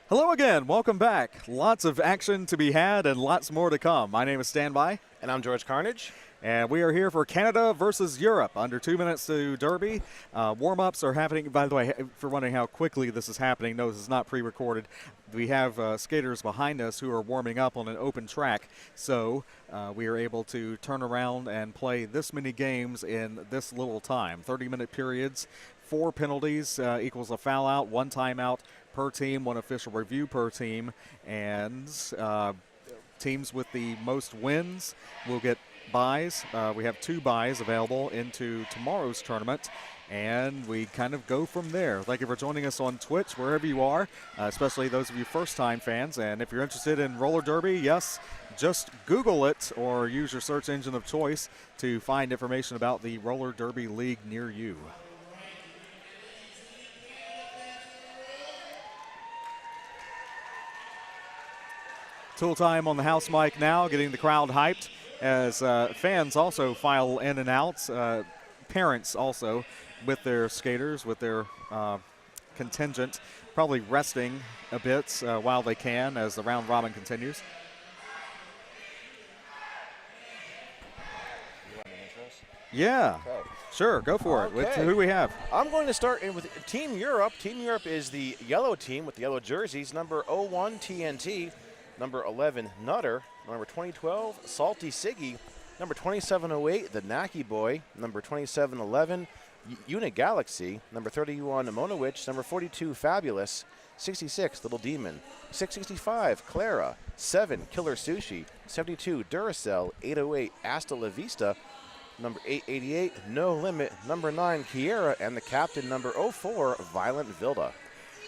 Hello again. Welcome back. Lots of action to be had and lots more to come. My name is Standby. And I'm George Carnage. And we are here for Canada versus Europe. Under 2 minutes to Derby. Warm-ups are happening. By the way, if you're wondering how quickly this is happening, no, this is not pre-recorded. We have skaters behind us who are warming up on an open track. So we are able to turn around and play this many games in this little time. 30-minute periods, 4 penalties equals a foul out, 1 timeout per team, 1 official review per team. And teams with the most wins will get buys. We have 2 buys available into tomorrow's tournament, and we kind of go from there. Thank you for joining us on Twitch, wherever you are, especially those of you first-time fans. And if you're interested in roller derby, yes, just Google it or use your search engine of choice to find information about the roller derby league near you. Tool time on the house mic now, getting the crowd hyped as fans also file in and out. Parents also with their skaters, with their contingent, probably resting a bit while they can as the round robin continues. You want an intros? Yeah, Okay. sure, go for it. Okay. Who do we have? I'm going to start in with Team Europe. Team Europe is the yellow team with the yellow jerseys. Number 01, TNT. Number 11, Nutter. Number 2012, Salty Siggy. Number 2708, the Naki Boy. Number 2711, Unit Galaxy. Number 31, Monowich. Number 42, Fabulous. 66, Little Demon. 665, Clara. 7, Killer Sushi. 72, Duracell. 808, Hasta La Vista. Number 888, No Limit. Number 9, Kiera. And the captain, number 04, Violent Vilda.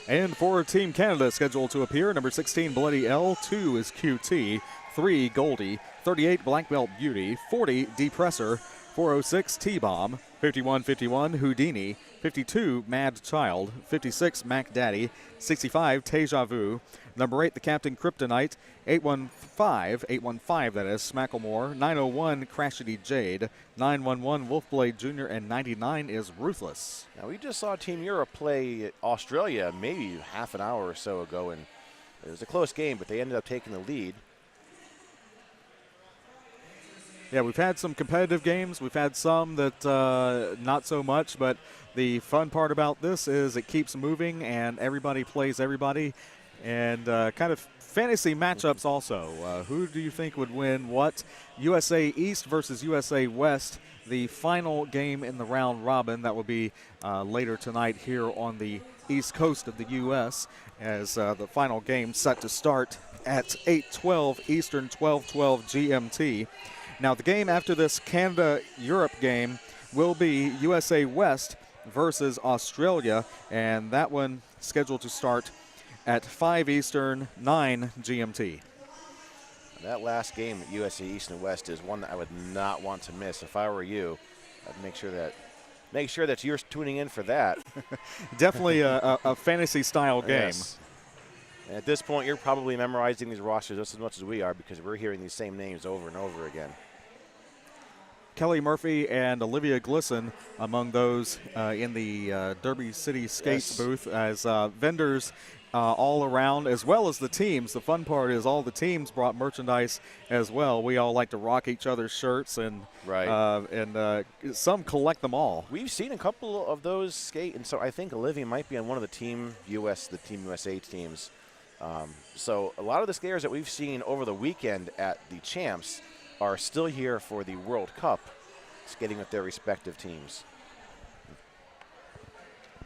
And for Team Canada scheduled to appear, number 16, Bloody L. 2 is QT. 3, Goldie. 38, Black Belt Beauty. 40, Depressor. 406, T-Bomb. 5151, Houdini. 52, Mad Child. 56, Mac Daddy. 65, Teja Vu. Number 8, the Captain Kryptonite. 815, that is, Smacklemore. 901, Crashity Jade. 911, Wolfblade Jr. And 99 is Ruthless. Now, we just saw Team Europe play Australia maybe half an hour or so ago, and it was a close game, but they ended up taking the lead. Yeah, we've had some competitive games. We've had some that not so much, but the fun part about this is it keeps moving and everybody plays everybody. And kind of fantasy matchups also. Who do you think would win what? USA East versus USA West, the final game in the round robin. That will be later tonight here on the east coast of the U.S. as the final game set to start at 8:12 Eastern, 12:12 GMT. Now, the game after this Canada-Europe game will be USA West versus Australia, and that one scheduled to start at 5 Eastern, 9 GMT. That last game at USA East and West is one that I would not want to miss. If I were you, I'd make sure that you're tuning in for that. Definitely a fantasy-style game. Yes. And at this point, you're probably memorizing these rosters just as much as we are because we're hearing these same names over and over again. Kelly Murphy and Olivia Glisson among those in the Derby City Skates booth as vendors all around, as well as the teams. The fun part is all the teams brought merchandise as well. We all like to rock each other's shirts, and some collect them all. We've seen a couple of those skate, and so I think Olivia might be on one of the Team USA teams. So a lot of the skaters that we've seen over the weekend at the Champs are still here for the World Cup, skating with their respective teams.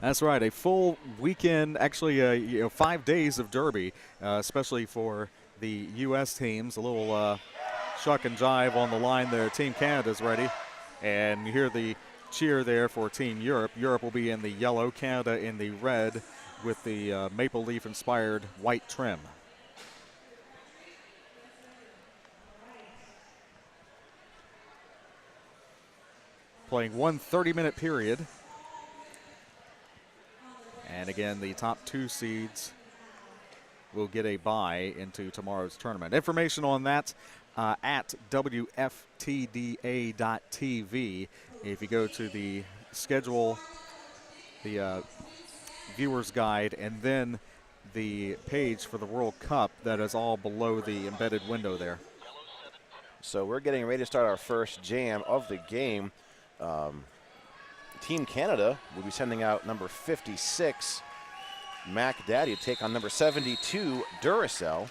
That's right, a full weekend, actually 5 days of Derby, especially for the U.S. teams. A little shuck and jive on the line there. Team Canada's ready, and you hear the cheer there for Team Europe. Europe will be in the yellow, Canada in the red with the maple leaf-inspired white trim. Playing 1 30-minute period. And again, the top 2 seeds will get a bye into tomorrow's tournament. Information on that at WFTDA.tv. If you go to the schedule, the viewer's guide, and then the page for the World Cup that is all below the embedded window there. So we're getting ready to start our first jam of the game. Team Canada will be sending out number 56, Mac Daddy, to take on number 72, Duracell.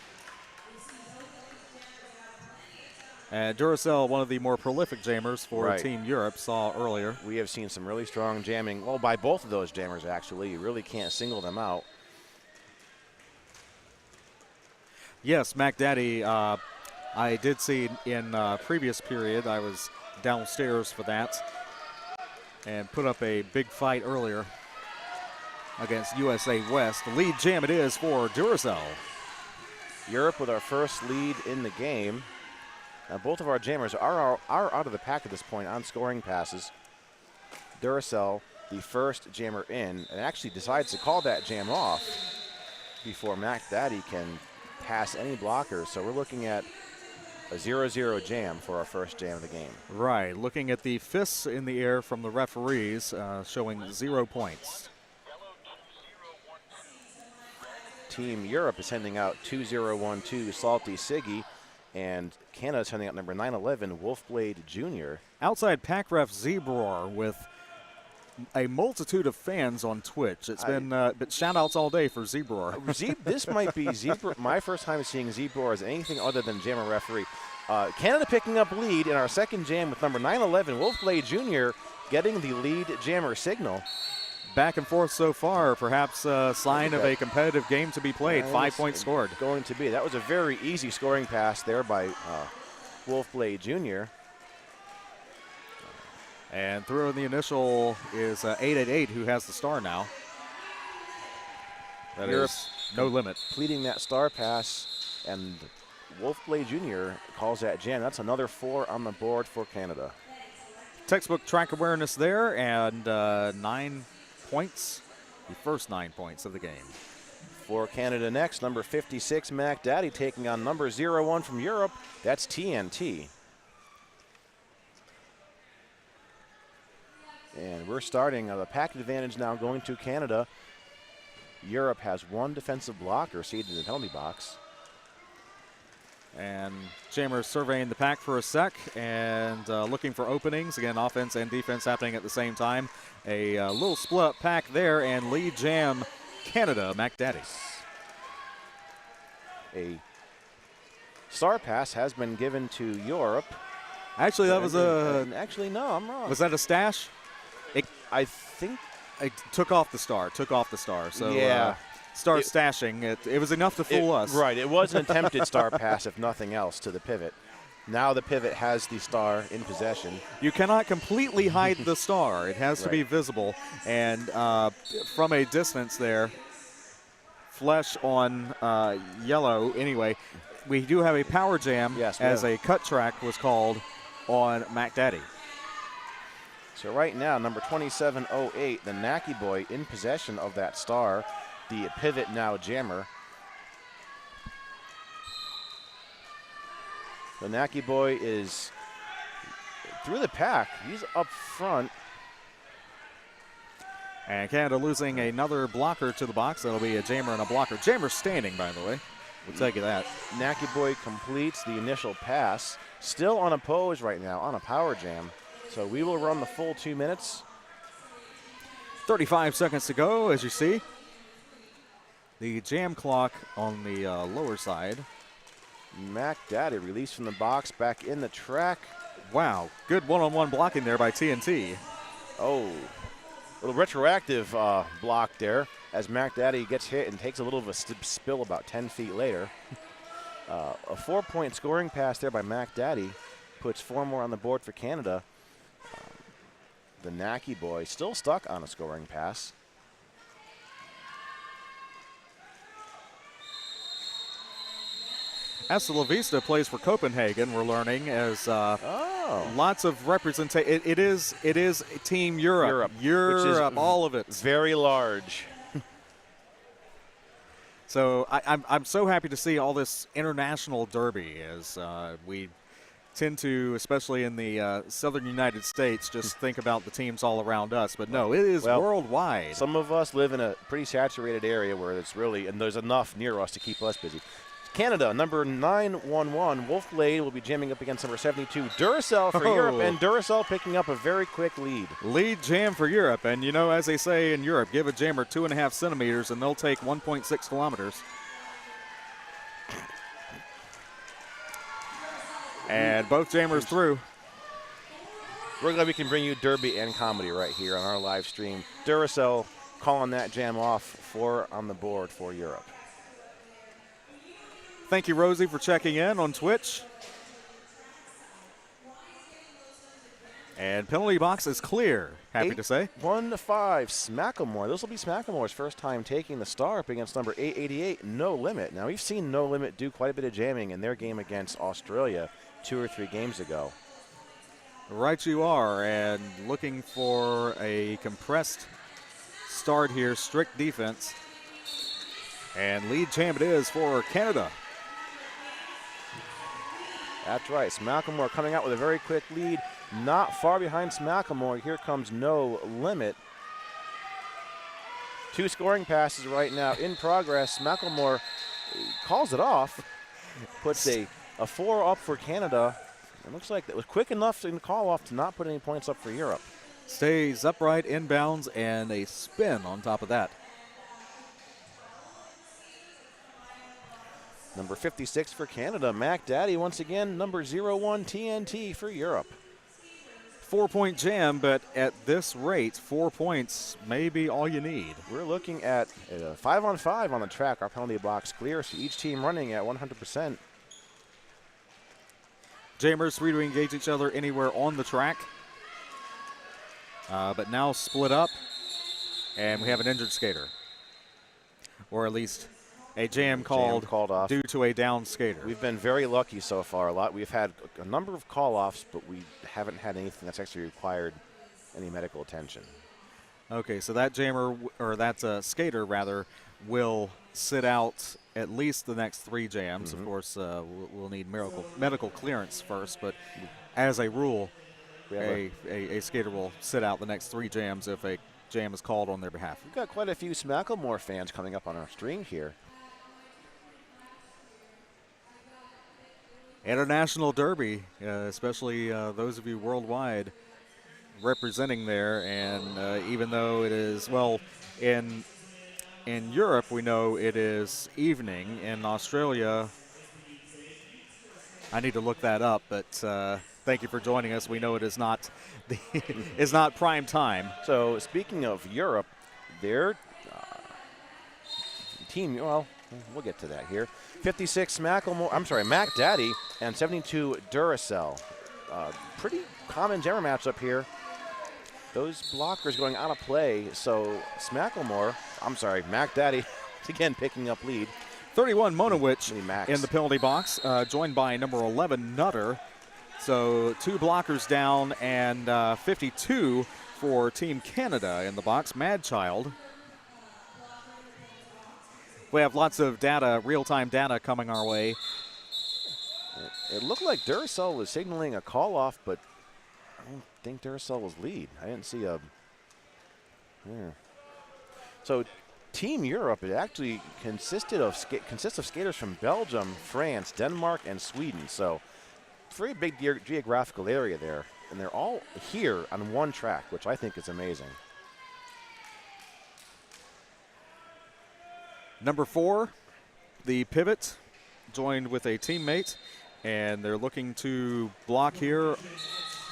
And Duracell, one of the more prolific jammers for Right. Team Europe, saw earlier. We have seen some really strong jamming, well, by both of those jammers, actually. You really can't single them out. Yes, Mac Daddy, I did see in previous period. I was downstairs for that and put up a big fight earlier against USA West. The lead jam it is for Duracell. Europe with our first lead in the game. Now, both of our jammers are out of the pack at this point on scoring passes. Duracell, the first jammer in, and actually decides to call that jam off before Mac Daddy can pass any blockers. So we're looking at a 0-0 jam for our first jam of the game. Right, looking at the fists in the air from the referees, showing 0 points. Team Europe is sending out 2012 Salty Siggy, and Canada sending out number 911 Wolfblade Jr. Outside pack ref Zebroar with a multitude of fans on Twitch. It's been shout outs all day for Zebroar. This might be my first time seeing Zebroar as anything other than jammer referee. Canada picking up lead in our second jam with number 911 Wolfblade Jr. getting the lead jammer signal. Back and forth so far, perhaps a sign of a competitive game to be played. 5 points scored. Going to be. That was a very easy scoring pass there by Wolfblade Jr. And through in the initial is 888, who has the star now. That Europe is no limit. Completing that star pass, and Wolfblade Jr. calls that jam. That's another 4 on the board for Canada. Textbook track awareness there, and 9 points, the first 9 points of the game. For Canada next, number 56, Mac Daddy, taking on number 01 from Europe. That's TNT. And we're starting the packet advantage now going to Canada. Europe has 1 defensive blocker seated in the penalty box. And Jammer surveying the pack for a sec and looking for openings. Again, offense and defense happening at the same time. A little split pack there, and lead jam Canada, Mac Daddy. A star pass has been given to Europe. Actually, that was Actually, no, I'm wrong. Was that a stash? I think It took off the star. So yeah. Stashing. It was enough to fool us. Right. It was an attempted star pass, if nothing else, to the pivot. Now the pivot has the star in possession. You cannot completely hide the star. It has to be visible. And from a distance there, flesh on yellow. Anyway, we do have a power jam as a cut track was called on Mac Daddy. So right now, number 2708, the Naki Boy, in possession of that star. The pivot now jammer. The Naki Boy is through the pack. He's up front. And Canada losing another blocker to the box. That'll be a jammer and a blocker. Jammer standing, by the way. We'll take you that. Naki Boy completes the initial pass. Still unopposed right now on a power jam. So we will run the full 2 minutes. 35 seconds to go, as you see. The jam clock on the lower side. Mac Daddy released from the box, back in the track. Wow, good one-on-one blocking there by TNT. Oh, a little retroactive block there as Mac Daddy gets hit and takes a little of a spill about 10 feet later. A 4-point scoring pass there by Mac Daddy puts 4 more on the board for Canada. The Naki Boy still stuck on a scoring pass. Hasta La Vista plays for Copenhagen, we're learning, as lots of representation. It is Team Europe. Which is all of it. Very large. So I'm so happy to see all this international derby as we tend to, especially in the southern United States, just think about the teams all around us. But no, it is worldwide. Some of us live in a pretty saturated area where it's really, and there's enough near us to keep us busy. Canada, number 911, Wolfblade will be jamming up against number 72, Duracell for Europe, and Duracell picking up a very quick lead. Lead jam for Europe, and you know, as they say in Europe, give a jammer 2.5 centimeters and they'll take 1.6 kilometers. And both jammers through. We're glad we can bring you Derby and comedy right here on our live stream. Duracell calling that jam off, 4 on the board for Europe. Thank you, Rosie, for checking in on Twitch. And penalty box is clear, happy to say. 1-5, Smacklemore. This will be Smacklemore's first time taking the star up against number 888, No Limit. Now, we've seen No Limit do quite a bit of jamming in their game against Australia 2 or 3 games ago. Right you are, and looking for a compressed start here, strict defense. And lead champ it is for Canada. That's right, Smacklemore coming out with a very quick lead. Not far behind Smacklemore, here comes No Limit. 2 scoring passes right now in progress. Smacklemore calls it off, puts a 4 up for Canada. It looks like that was quick enough in the call off to not put any points up for Europe. Stays upright, inbounds, and a spin on top of that. Number 56 for Canada, Mac Daddy once again. Number 01 TNT for Europe. 4-point jam, but at this rate, 4 points may be all you need. We're looking at a 5-on-5 on the track. Our penalty box clear, so each team running at 100%. Jammers free to engage each other anywhere on the track. But now split up, and we have an injured skater. Or at least a jam called off due to a down skater. We've been very lucky so far. We've had a number of call-offs, but we haven't had anything that's actually required any medical attention. Okay, so that jammer, or that skater rather, will sit out at least the next 3 jams. Of course, we'll need medical clearance first, but as a rule, a skater will sit out the next 3 jams if a jam is called on their behalf. We've got quite a few Smacklemore fans coming up on our stream here. International Derby, especially those of you worldwide representing there, and even though it is, well, in Europe we know it is evening. In Australia, I need to look that up, but thank you for joining us. We know it is not it's not prime time. So speaking of Europe, their team, well, we'll get to that here. 56 Mac Daddy and 72 Duracell. Pretty common jammer matchup here. Those blockers going out of play, so Mac Daddy again picking up lead. 31 Monowich in the penalty box, joined by number 11 Nutter. So 2 blockers down, and 52 for Team Canada in the box. Madchild. We have lots of data, real-time data coming our way. It looked like Duracell was signaling a call-off, but I don't think Duracell was lead. I didn't see a... Yeah. So Team Europe, it actually consists of skaters from Belgium, France, Denmark, and Sweden. So very big geographical area there, and they're all here on one track, which I think is amazing. Number 4, the pivot, joined with a teammate, and they're looking to block here,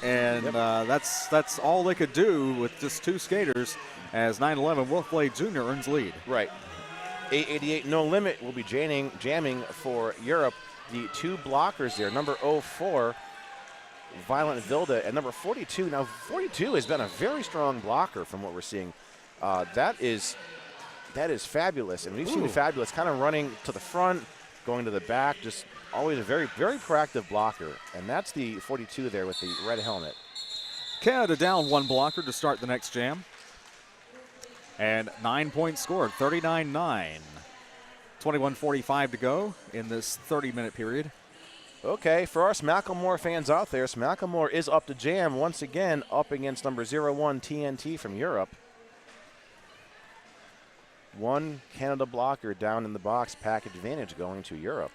and that's all they could do with just 2 skaters, as 911 Wolfblade Jr. earns lead. Right. 888 No Limit will be jamming for Europe. The 2 blockers there, number 04, Violent Vilda, and number 42. Now, 42 has been a very strong blocker from what we're seeing. That is fabulous. And we've seen Fabulous kind of running to the front, going to the back, just always a very, very proactive blocker. And that's the 42 there with the red helmet. Canada down 1 blocker to start the next jam. And 9 points scored, 39-9. 21:45 to go in this 30-minute period. Okay, for us Macklemore fans out there, Macklemore is up to jam once again, up against number 01 TNT from Europe. One Canada blocker down in the box, package advantage going to Europe.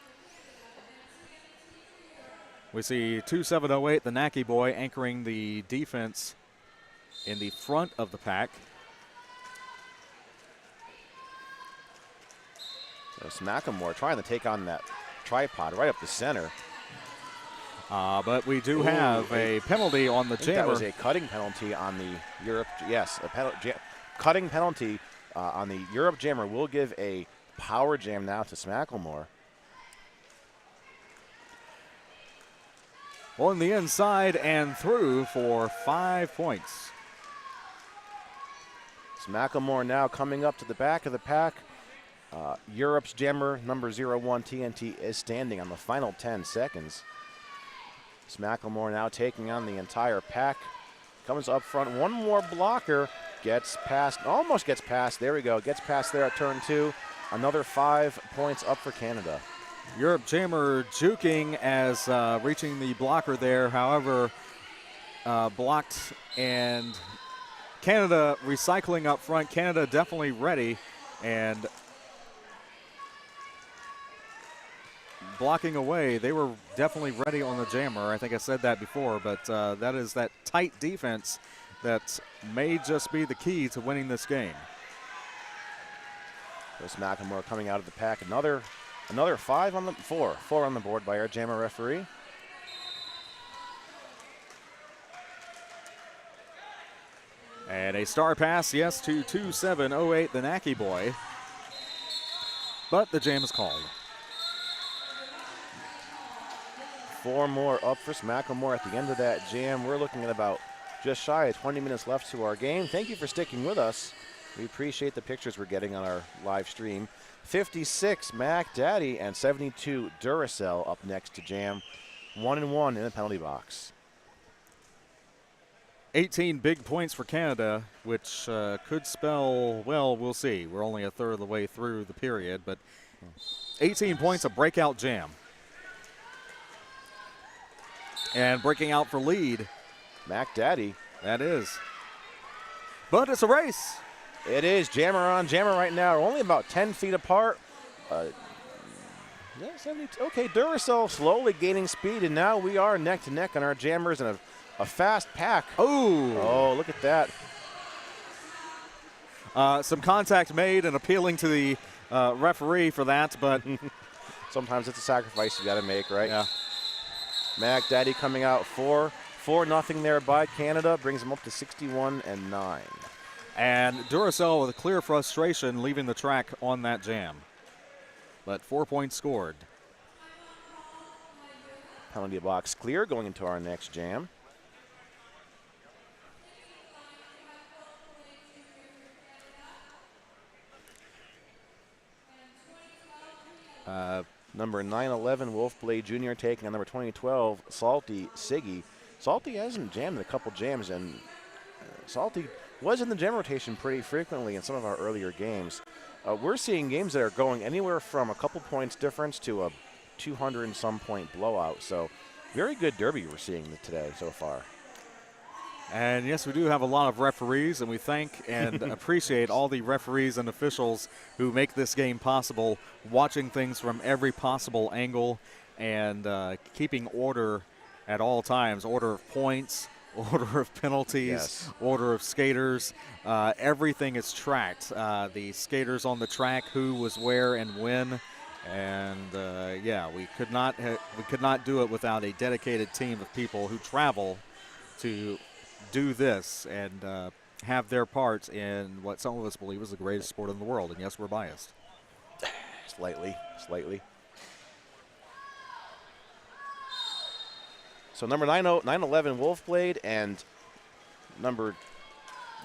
We see 2708, the Naki boy, anchoring the defense in the front of the pack. So Macklemore trying to take on that tripod right up the center. But we do have a penalty on the I think jammer. that was a cutting penalty on the Europe. Yes, cutting penalty on the Europe jammer will give a power jam now to Macklemore. On the inside and through for 5 points. Macklemore now coming up to the back of the pack. Europe's jammer, number 01 TNT, is standing on the final 10 seconds. Macklemore now taking on the entire pack. Comes up front, one more blocker, gets past, almost gets past, there we go, gets past there at turn 2. Another 5 points up for Canada. Europe jammer juking as reaching the blocker there, however, blocked, and Canada recycling up front. Canada definitely ready and blocking away. They were definitely ready on the jammer. I think I said that before, but that is that tight defense that may just be the key to winning this game. Chris Macklemore coming out of the pack. Another 5 on the four on the board by our jammer referee. And a star pass, yes, to 2708, the Naki boy. But the jam is called. 4 more up for Macklemore at the end of that jam. We're looking at about just shy of 20 minutes left to our game. Thank you for sticking with us. We appreciate the pictures we're getting on our live stream. 56 Mac Daddy and 72 Duracell up next to jam. 1-1 in the penalty box. 18 big points for Canada, which could spell, well, we'll see. We're only a third of the way through the period, but 18 points, a breakout jam. And breaking out for lead. Mac Daddy. That is. But it's a race. It is jammer on jammer right now. We're only about 10 feet apart. Yeah, 72. Okay, Duracell slowly gaining speed, and now we are neck to neck on our jammers in a fast pack. Oh, look at that. Some contact made and appealing to the referee for that, but sometimes it's a sacrifice you got to make, right? Yeah. Mac Daddy coming out 4-0 there by Canada, brings them up to 61-9. And Duracell with a clear frustration leaving the track on that jam. But 4 points scored. Penalty box clear going into our next jam. Number 911 Wolfblade Jr. taking on number 2012 Salty Siggy. Salty hasn't jammed in a couple jams, and Salty was in the jam rotation pretty frequently in some of our earlier games. We're seeing games that are going anywhere from a couple points difference to a 200 and some point blowout. So very good derby we're seeing today so far. And yes, we do have a lot of referees, and we thank and appreciate all the referees and officials who make this game possible, watching things from every possible angle and keeping order at all times, order of points, order of penalties, yes, order of skaters. Everything is tracked. The skaters on the track, who was where and when. And yeah, we could not do it without a dedicated team of people who travel to do this and have their parts in what some of us believe is the greatest sport in the world. And yes, we're biased. Slightly. So number 911 Wolfblade and number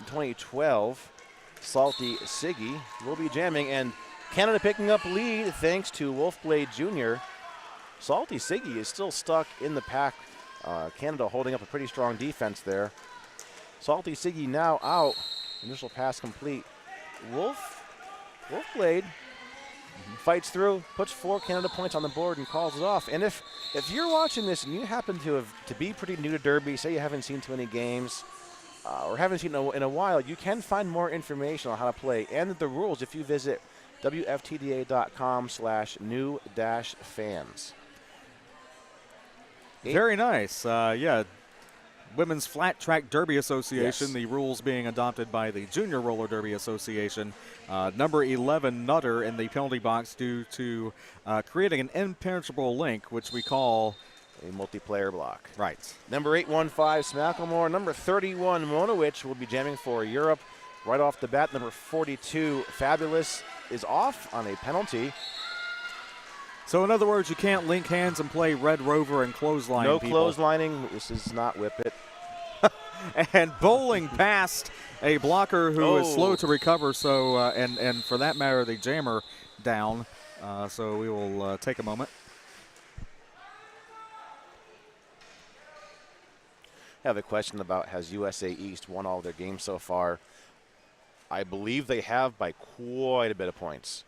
2012 Salty Siggy will be jamming, and Canada picking up lead thanks to Wolfblade Jr. Salty Siggy is still stuck in the pack. Canada holding up a pretty strong defense there. Salty Siggy now out. Initial pass complete. Wolfblade fights through, puts 4 Canada points on the board, and calls it off. And if you're watching this and you happen to be pretty new to Derby, say you haven't seen too many games or haven't seen it in a while, you can find more information on how to play and the rules if you visit wftda.com/new-fans. Very nice. Yeah. Women's Flat Track Derby Association, Yes. the rules being adopted by the Junior Roller Derby Association. Number 11, Nutter, in the penalty box due to creating an impenetrable link, which we call a multiplayer block. Right. Number 815, Smacklemore. Number 31, Monowich, will be jamming for Europe right off the bat. Number 42, Fabulous, is off on a penalty. So, in other words, you can't link hands and play Red Rover and clothesline No people. clotheslining. This is not Whip It. And bowling past a blocker who is Oh. slow to recover. So, and for that matter, the jammer down. So we will take a moment. I have a question about, has USA East won all their games so far? I believe they have by quite a bit of points.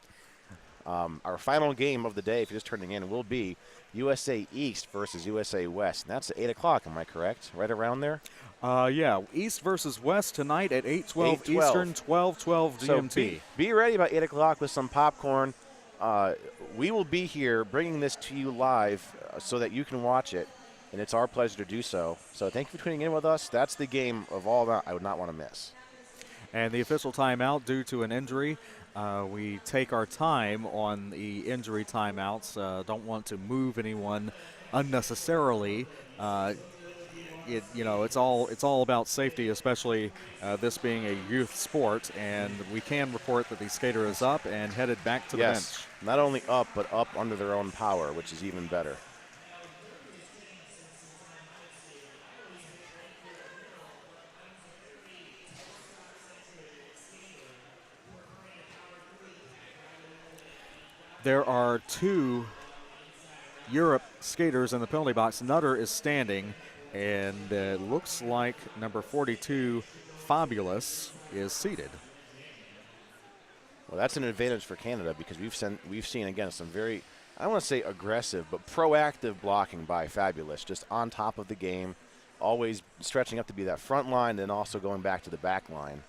Our final game of the day, if you're just turning in, will be USA East versus USA West. And that's at 8 o'clock, am I correct? Right around there? Yeah, East versus West tonight at 8:12 8:12. Eastern, 12:12 So GMT. be ready about 8 o'clock with some popcorn. We will be here bringing this to you live so that you can watch it, and it's our pleasure to do so. So thank you for tuning in with us. That's the game of all that I would not want to miss. And the official timeout due to an injury. We take our time on the injury timeouts. Don't want to move anyone unnecessarily. It's all about safety, especially this being a youth sport. And we can report that the skater is up and headed back to the bench. Not only up, but up under their own power, which is even better. There are 2 Europe skaters in the penalty box. Nutter is standing, and it looks like number 42, Fabulous, is seated. Well, that's an advantage for Canada because we've seen again some very, I don't want to say aggressive, but proactive blocking by Fabulous, just on top of the game, always stretching up to be that front line, and also going back to the back line.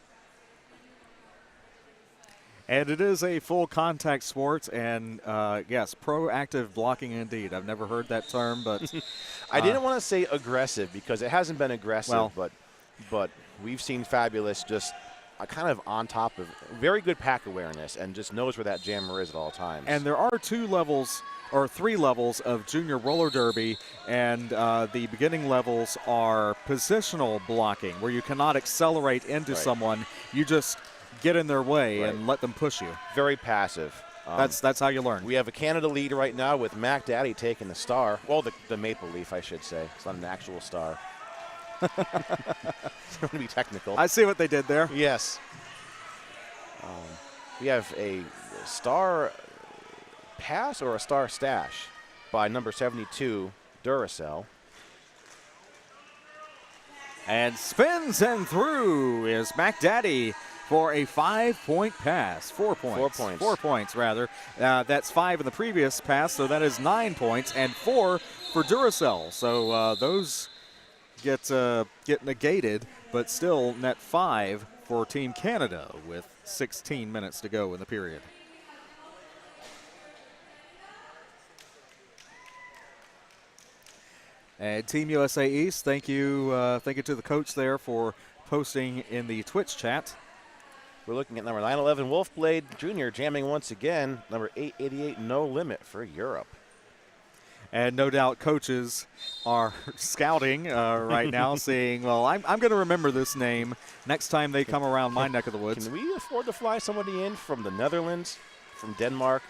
And it is a full contact sport, and yes, proactive blocking indeed. I've never heard that term, but I didn't want to say aggressive because it hasn't been aggressive, but we've seen Fabulous just kind of on top of very good pack awareness and just knows where that jammer is at all times. And there are 2 levels or 3 levels of junior roller derby, and the beginning levels are positional blocking, where you cannot accelerate into someone. You just get in their way and let them push you. Very passive. That's how you learn. We have a Canada lead right now with Mac Daddy taking the star. Well, the maple leaf, I should say. It's not an actual star. It's going to be technical. I see what they did there. Yes. We have a star pass or a star stash by number 72, Duracell. And spins and through is Mac Daddy for a 5-point pass. 4 points. 4 points. 4 points, rather. That's 5 in the previous pass, so that is 9 points, and 4 for Duracell. So those get negated, but still net 5 for Team Canada with 16 minutes to go in the period. And Team USA East, thank you to the coach there for posting in the Twitch chat. We're looking at number 911, Wolfblade Jr. jamming once again. Number 888, No Limit for Europe. And no doubt coaches are scouting right now, saying, well, I'm going to remember this name next time they come around my neck of the woods. Can we afford to fly somebody in from the Netherlands, from Denmark?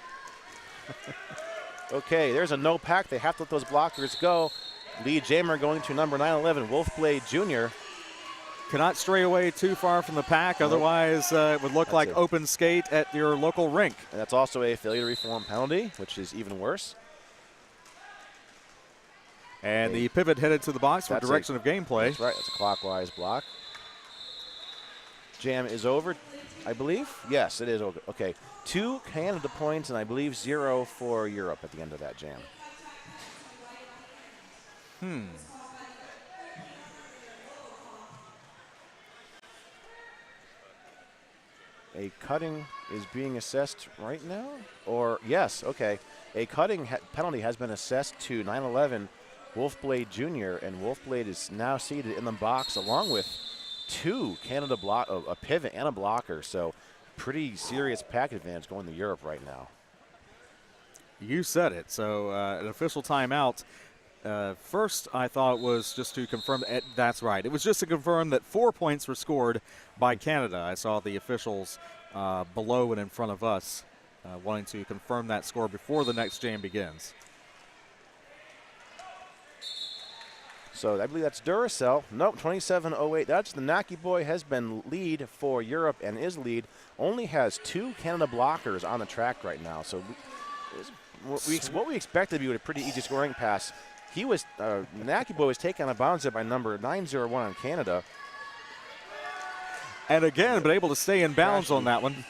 Okay, there's a no pack. They have to let those blockers go. Lead jammer going to number 911, Wolfblade Jr. Cannot stray away too far from the pack, otherwise it would look like open skate at your local rink. And that's also a failure to reform penalty, which is even worse. And the pivot headed to the box for direction of gameplay. That's right, it's a clockwise block. Jam is over. I believe. Yes, it is. Okay. 2 Canada points, and I believe 0 for Europe at the end of that jam. A cutting is being assessed right now? Or, yes, okay. A cutting penalty has been assessed to 9/11 Wolfblade Jr., and Wolfblade is now seated in the box along with 2 Canada a pivot and a blocker. So pretty serious pack advantage going to Europe right now. You said it. So an official timeout. First, I thought it was just to confirm. That's right. It was just to confirm that 4 points were scored by Canada. I saw the officials below and in front of us wanting to confirm that score before the next jam begins. So I believe that's Duracell. Nope, 27:08. That's the Naki Boy has been lead for Europe and is lead. Only has 2 Canada blockers on the track right now. So what we expected to be a pretty easy scoring pass. He was Naki Boy was taken on a bounce by number 901 on Canada. And again, been able to stay in bounds on that one.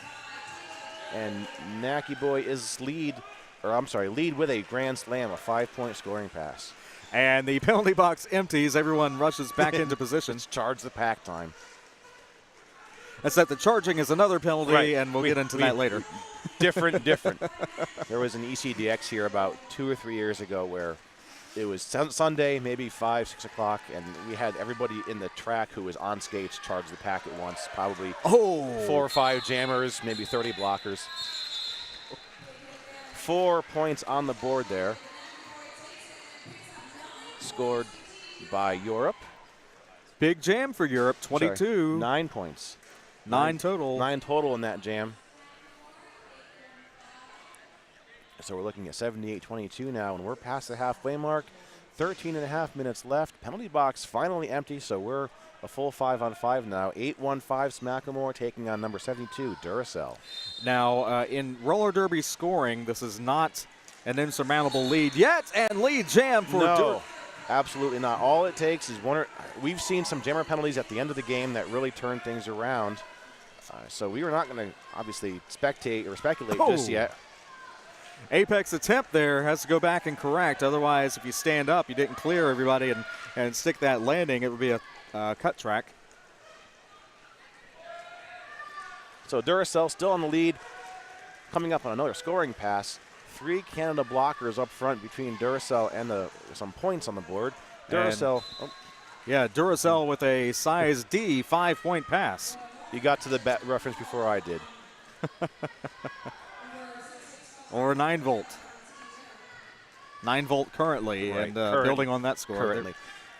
And Naki Boy is lead with a grand slam, a 5-point scoring pass. And the penalty box empties. Everyone rushes back into position. It's charge the pack time. That's that the charging is another penalty, Right. and we'll get into that later. Different. There was an ECDX here about 2 or 3 years ago where it was Sunday, maybe 5, 6 o'clock, and we had everybody in the track who was on skates charge the pack at once, probably 4 or 5 jammers, maybe 30 blockers. 4 points on the board there. Scored by Europe. Big jam for Europe, 22. Sorry, 9 points. 9 total. 9 total in that jam. So we're looking at 78-22 now, and we're past the halfway mark. 13 and a half minutes left. Penalty box finally empty, so we're a full 5-on-5 now. 8-1-5 Smackamore taking on number 72, Duracell. Now, in roller derby scoring, this is not an insurmountable lead yet, and lead jam for No, absolutely not. All it takes is we've seen some jammer penalties at the end of the game that really turn things around. So we were not going to obviously spectate or speculate just yet. Apex attempt there has to go back and correct. Otherwise, if you stand up, you didn't clear everybody and stick that landing, it would be a cut track. So Duracell still on the lead, coming up on another scoring pass. 3 Canada blockers up front between Duracell and some points on the board. Duracell. Yeah, Duracell with a size D 5-point pass. You got to the reference before I did. Or 9-volt. 9-volt currently, Right. and building on that score. Currently.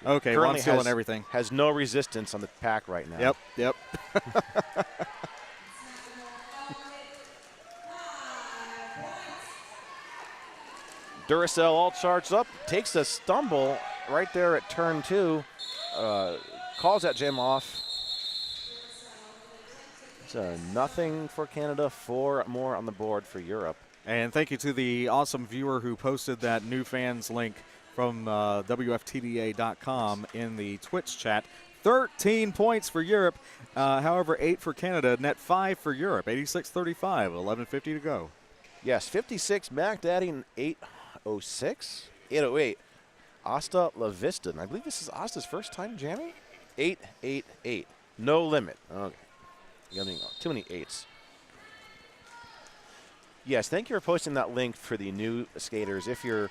Okay, well, I'm stealing everything. Has no resistance on the pack right now. Yep. Duracell all charged up, takes a stumble right there at turn 2, calls that jam off. So nothing for Canada, 4 more on the board for Europe. And thank you to the awesome viewer who posted that new fans link from WFTDA.com in the Twitch chat. 13 points for Europe, however, 8 for Canada, net 5 for Europe, 86-35, 11:50 to go. Yes, 56, Mac Daddy, 806, 808. Asta La Vista, and I believe this is Asta's first time jamming? 888, no limit. Okay, too many 8s. Yes, thank you for posting that link for the new skaters. If you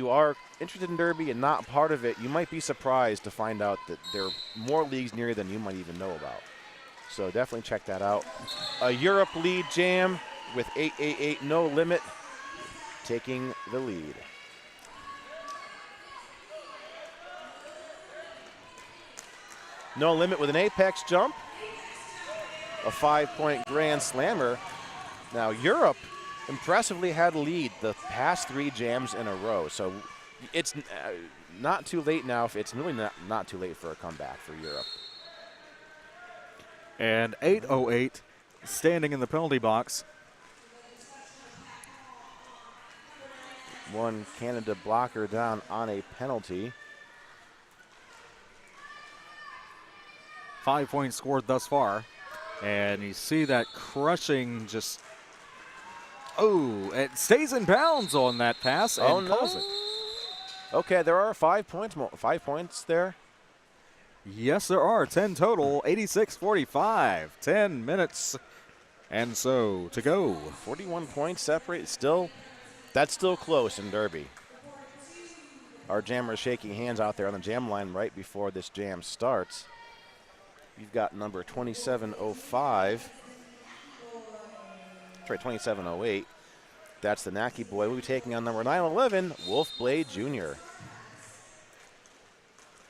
are interested in Derby and not part of it, you might be surprised to find out that there are more leagues near you than you might even know about. So definitely check that out. A Europe lead jam with 888 no limit taking the lead. No limit with an apex jump. A 5-point grand slammer. Now Europe impressively had a lead the past 3 jams in a row. So it's not too late now. It's really not too late for a comeback for Europe. And 808 standing in the penalty box. 1 Canada blocker down on a penalty. 5 points scored thus far. And you see that crushing just, oh, it stays in bounds on that pass and calls it. Okay, there are 5 points. 5 points there. Yes, there are. 10 total, 86-45. 10 minutes and so to go. 41 points separate. Still, that's still close in Derby. Our jammers shaking hands out there on the jam line right before this jam starts. You've got number 2705. That's right, 2708. That's the Naki boy. We'll be taking on number 911, Wolfblade Jr.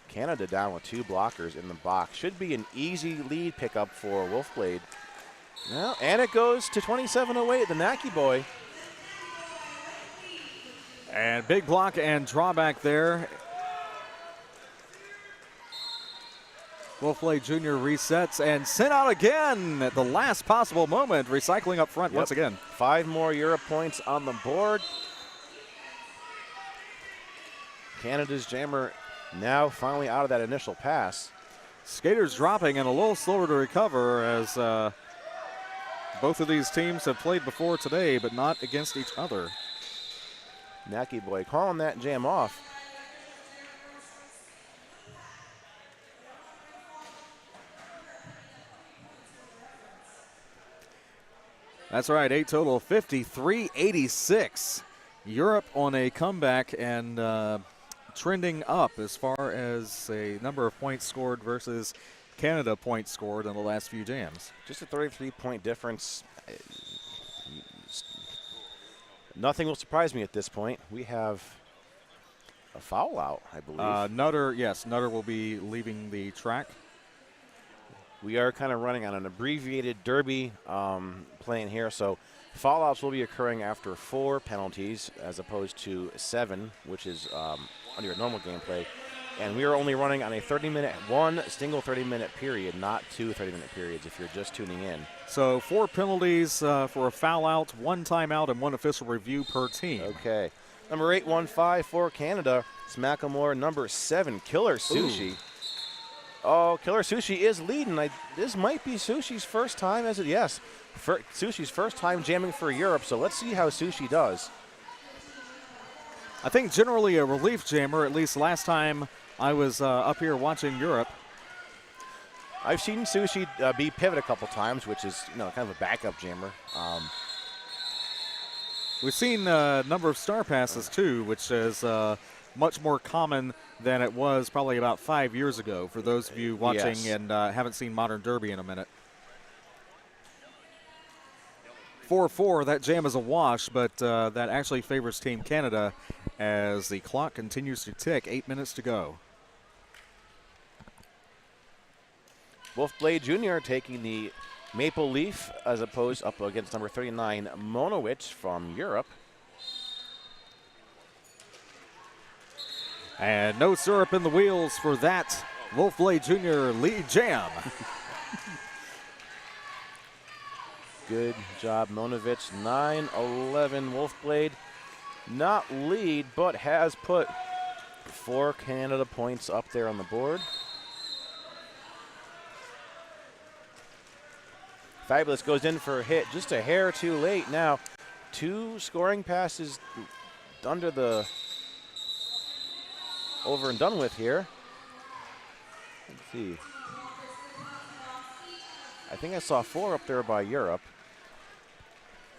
Canada down with 2 blockers in the box. Should be an easy lead pickup for Wolfblade. Well, and it goes to 2708, the Naki boy. And big block and drawback there. Wolfblade Jr. resets and sent out again at the last possible moment, recycling up front once again. 5 more Europe points on the board. Canada's jammer now finally out of that initial pass. Skaters dropping and a little slower to recover as both of these teams have played before today, but not against each other. Naki boy calling that jam off. That's right, 8 total, 53-86. Europe on a comeback and trending up as far as a number of points scored versus Canada points scored in the last few jams. Just a 33-point difference. Nothing will surprise me at this point. We have a foul out, I believe. Nutter, yes, Nutter will be leaving the track. We are kind of running on an abbreviated derby playing here, so foul outs will be occurring after 4 penalties as opposed to 7, which is under your normal gameplay. And we are only running on a 30-minute, one single 30-minute period, not 2 30-minute periods if you're just tuning in. So 4 penalties for a foul out, 1 timeout, and 1 official review per team. Okay. Number 815 for Canada, it's Macklemore. Number 7, Killer Sushi. Ooh. Oh, Killer Sushi is leading. This might be Sushi's first time, yes. Sushi's first time jamming for Europe, so let's see how Sushi does. I think generally a relief jammer, at least last time I was up here watching Europe. I've seen Sushi be pivot a couple times, which is kind of a backup jammer. We've seen a number of star passes too, which is much more common than it was probably about 5 years ago for those of you watching and haven't seen Modern Derby in a minute. 4-4, that jam is a wash, but that actually favors Team Canada as the clock continues to tick. 8 minutes to go. Wolfblade Jr. taking the Maple Leaf as opposed up against number 39, Monowich from Europe. And no syrup in the wheels for that Wolfblade Jr. lead jam. Good job, Monovich. 9-11 Wolfblade. Not lead, but has put 4 Canada points up there on the board. Fabulous goes in for a hit, just a hair too late. Now, 2 scoring passes under the over and done with here. Let's see. I think I saw 4 up there by Europe.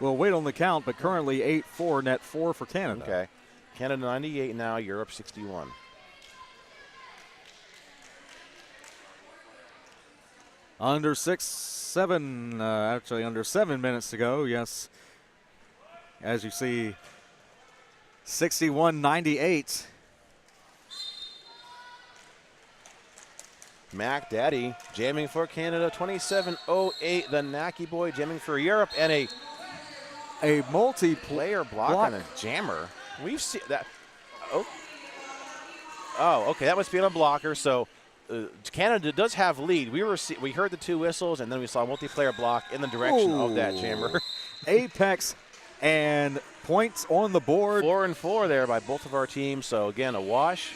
We'll wait on the count, but currently 8-4, net 4 for Canada. Okay. Canada 98 now, Europe 61. Under 7 minutes to go, yes. As you see, 61-98. Mac Daddy jamming for Canada, 27-08. The Naki boy jamming for Europe, and a multiplayer block on a jammer. We've seen that. Oh, okay, that must be on a blocker. So Canada does have lead. We heard the 2 whistles, and then we saw a multiplayer block in the direction of that jammer. Apex and points on the board. 4-4 there by both of our teams. So again, a wash.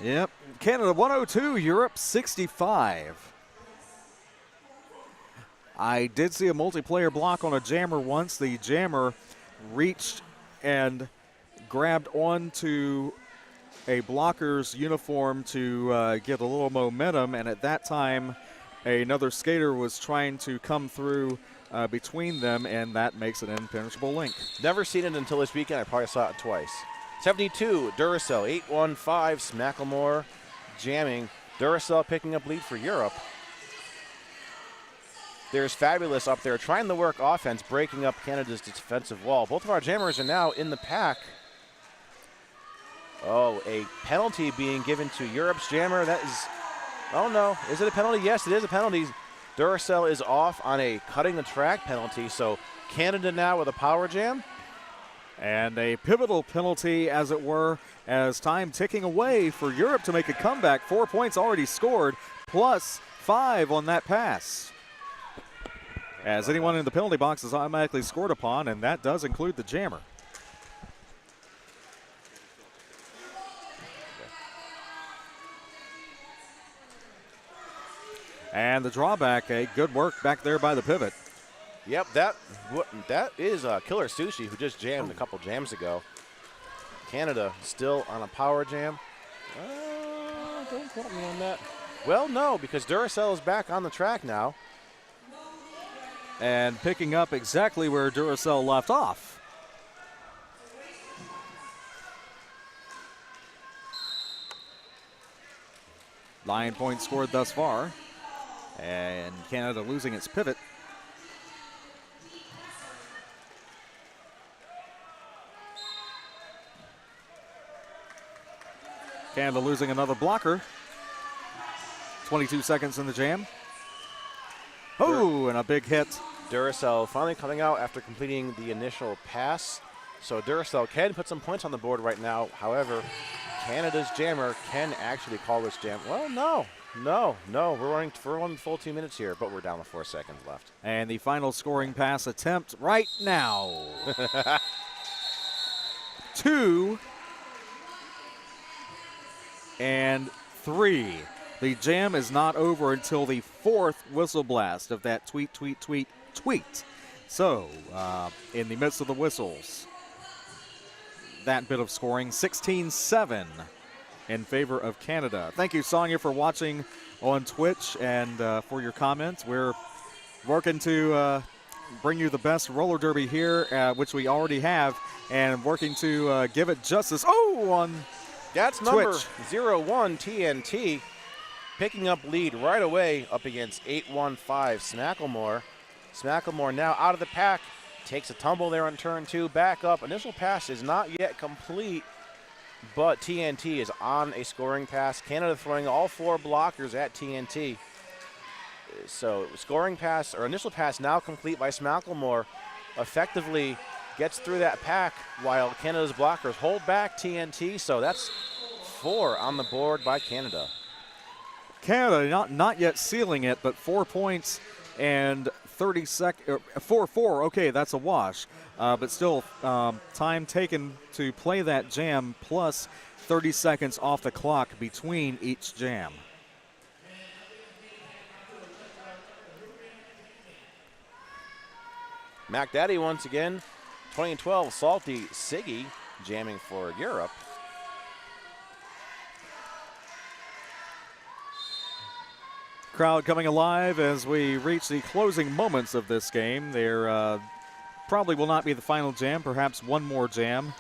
Yep. Canada 102, Europe 65. I did see a multiplayer block on a jammer once. The jammer reached and grabbed onto a blocker's uniform to get a little momentum, and at that time another skater was trying to come through between them, and that makes an impenetrable link. Never seen it until this weekend. I probably saw it twice. 72, Duracell, 8-1-5, Macklemore jamming. Duracell picking up lead for Europe. There's Fabulous up there trying to work offense, breaking up Canada's defensive wall. Both of our jammers are now in the pack. Oh, a penalty being given to Europe's jammer. That is, oh no, is it a penalty? Yes, it is a penalty. Duracell is off on a cutting the track penalty, so Canada now with a power jam. And a pivotal penalty, as it were, as time ticking away for Europe to make a comeback. 4 points already scored, plus 5 on that pass. As anyone in the penalty box is automatically scored upon, and that does include the jammer. And the drawback, a good work back there by the pivot. Yep, that is Killer Sushi, who just jammed a couple jams ago. Canada still on a power jam. Don't quote me on that. Well, no, because Duracell is back on the track now. And picking up exactly where Duracell left off. Nine points scored thus far. And Canada losing its pivot. Canada losing another blocker. 22 seconds in the jam. Oh, and a big hit. Duracell finally coming out after completing the initial pass. So Duracell can put some points on the board right now. However, Canada's jammer can actually call this jam. Well, no. We're running for 1 full 2 minutes here, but we're down to 4 seconds left. And the final scoring pass attempt right now. 2 and 3. The jam is not over until the 4th whistle blast of that tweet. So, in the midst of the whistles, that bit of scoring, 16-7 in favor of Canada. Thank you, Sonia, for watching on Twitch and for your comments. We're working to bring you the best roller derby here, which we already have, and working to give it justice. Oh, on That's Twitch. number 01 TNT. Picking up lead right away up against 8-1-5 Smacklemore. Smacklemore now out of the pack. Takes a tumble there on turn 2. Back up. Initial pass is not yet complete, but TNT is on a scoring pass. Canada throwing all 4 blockers at TNT. So scoring pass or initial pass now complete by Smacklemore. Effectively gets through that pack while Canada's blockers hold back TNT. So that's 4 on the board by Canada. Canada not yet sealing it, but 4 points and 30 seconds. 4-4. Okay, that's a wash. But still, time taken to play that jam plus 30 seconds off the clock between each jam. Mac Daddy once again. 2012 Salty Siggy jamming for Europe. Crowd coming alive as we reach the closing moments of this game. There probably will not be the final jam, perhaps one more jam.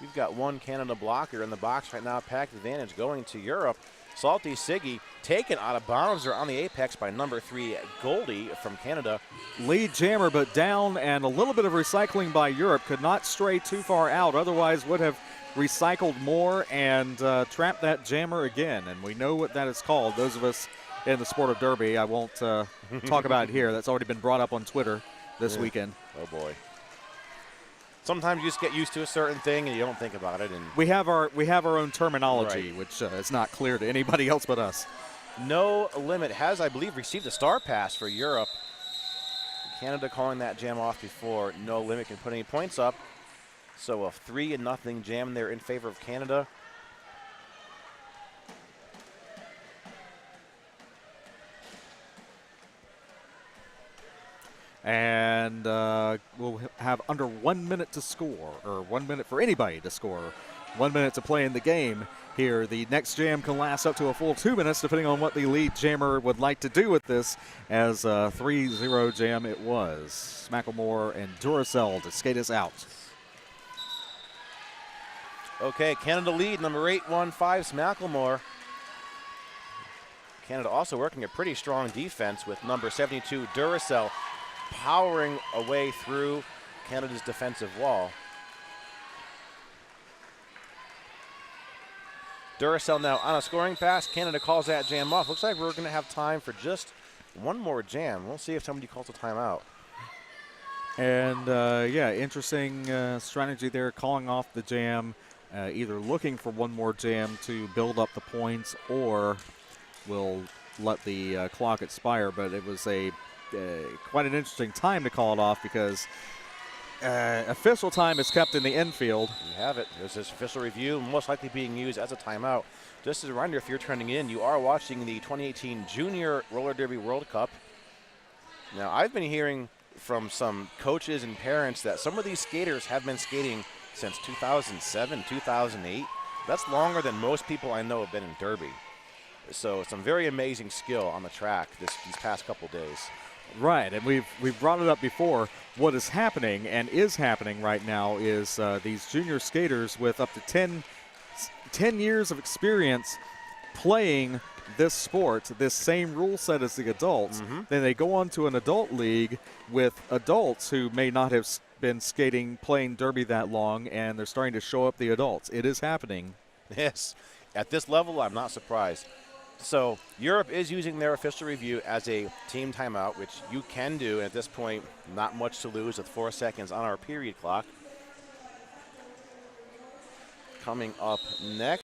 We've got 1 Canada blocker in the box right now. Pack advantage going to Europe. Salty Siggy taken out of bounds or on the apex by number 3 Goldie from Canada. Lead jammer, but down, and a little bit of recycling by Europe. Could not stray too far out, otherwise would have recycled more and trapped that jammer again. And we know what that is called. Those of us in the sport of derby, I won't talk about it here. That's already been brought up on Twitter this weekend. Oh boy. Sometimes you just get used to a certain thing and you don't think about it. And we have our own terminology, right, which is not clear to anybody else but us. No Limit has, I believe, received a star pass for Europe. Canada calling that jam off before No Limit can put any points up. So a 3-0 jam there in favor of Canada. And we'll have under 1 minute to score, or 1 minute for anybody to score. 1 minute to play in the game here. The next jam can last up to a full 2 minutes, depending on what the lead jammer would like to do with this, as a 3-0 jam it was. Macklemore and Duracell to skate us out. Okay, Canada lead, number 815's Macklemore. Canada also working a pretty strong defense with number 72 Duracell powering away through Canada's defensive wall. Duracell now on a scoring pass. Canada calls that jam off. Looks like we're going to have time for just one more jam. We'll see if somebody calls a timeout. And yeah, interesting strategy there, calling off the jam, either looking for one more jam to build up the points, or will let the clock expire. But it was quite an interesting time to call it off, because official time is kept in the infield. You have it. There's this official review, most likely being used as a timeout. Just as a reminder, if you're turning in, you are watching the 2018 Junior Roller Derby World Cup. Now, I've been hearing from some coaches and parents that some of these skaters have been skating since 2007, 2008. That's longer than most people I know have been in Derby. So some very amazing skill on the track these past couple days. Right, and we've brought it up before. What is happening and is happening right now is these junior skaters with up to 10 years of experience playing this sport, this same rule set as the adults. Then they go on to an adult league with adults who may not have been playing Derby that long, and they're starting to show up the adults. It is happening. Yes, at this level, I'm not surprised. So Europe is using their official review as a team timeout, which you can do. And at this point, not much to lose with 4 seconds on our period clock. Coming up next.